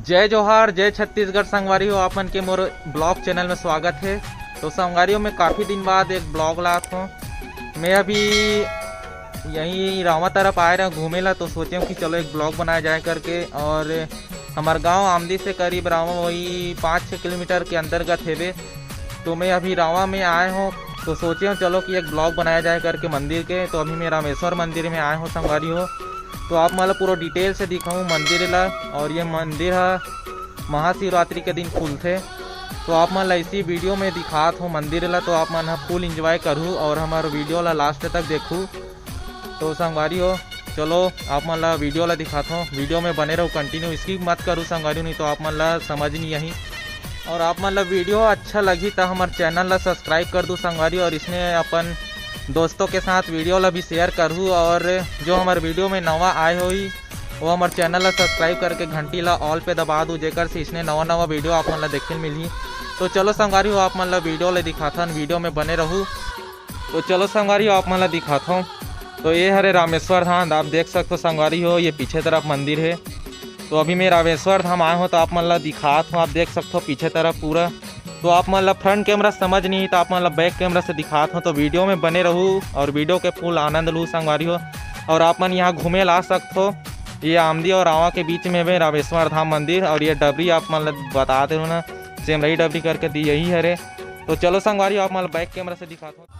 जय जोहार, जय छत्तीसगढ़। संगवारियों, आपन के मोर ब्लॉग चैनल में स्वागत है। तो संगवारियों में काफ़ी दिन बाद एक ब्लॉग लात हूँ। मैं अभी यहीं रावा तरफ आए रहा घूमे ला, तो सोचे हूँ कि चलो एक ब्लॉग बनाया जाए करके। और हमार गांव आमदी से करीब रावा वही 5-6 किलोमीटर के अंतर्गत है। तो मैं अभी रावा में आए हूँ, तो सोचे हूँ चलो कि एक ब्लॉग बनाया जाए करके मंदिर के। तो अभी मैं रामेश्वर मंदिर में आए हूँ संगवारियों। तो आप मतलब पूरा डिटेल से दिखाऊँ मंदिर ला। और ये मंदिर है महाशिवरात्रि के दिन खुल थे। तो आप मन इसी वीडियो में दिखात हूँ मंदिर ला। तो आप मन फुल इंजॉय करूँ और हमारे वीडियो ला लास्ट तक देखूँ। तो संगवारियों चलो आप मन ला वीडियो ला दिखाता हूँ। वीडियो में बने रहो कंटिन्यू, स्किप मत करूँ संगवारियों, नहीं तो आप मन ला समझ नहीं यही। और आप मन ला वीडियो अच्छा लगी तो हमारे चैनल ला सब्सक्राइब कर दूँ संगवारियों। और इसमें अपन दोस्तों के साथ वीडियो ला भी शेयर करूँ। और जो हमारे वीडियो में नवा आए हुई वो हमारे चैनल ला सब्सक्राइब करके घंटी ला ऑल पे दबा दूँ, जेकर से इसने नवा वीडियो आप मन ला देखे मिली। तो चलो संगवारियों आप मन ला वीडियो ला दिखाता हूँ, वीडियो में बने रहूँ। तो चलो संगवारियों आप मन ला दिखाता हूँ। तो ये हरे रामेश्वर धाम, आप देख सकते हो संगवारियों, ये पीछे तरफ मंदिर है। तो अभी मैं रामेश्वर धाम आया हूँ, तो आप मन ला दिखाता हूँ। आप देख सकते हो पीछे तरफ पूरा। तो आप मन ला फ्रंट कैमरा समझ नहीं तो आप मन ला बैक कैमरा से दिखाता हूँ। तो वीडियो में बने रहूँ और वीडियो के फुल आनंद लूँ संगवारियों। और आप मन यहाँ घूमे ला सकते हो। ये आमदी और रावा के बीच में है रामेश्वर धाम मंदिर। और ये डबरी आप मन ला बता दे ना, सेमराही डबरी करके दी यही हरे। तो चलो संगवारियों आप मन बैक कैमरा से दिखाता हूँ।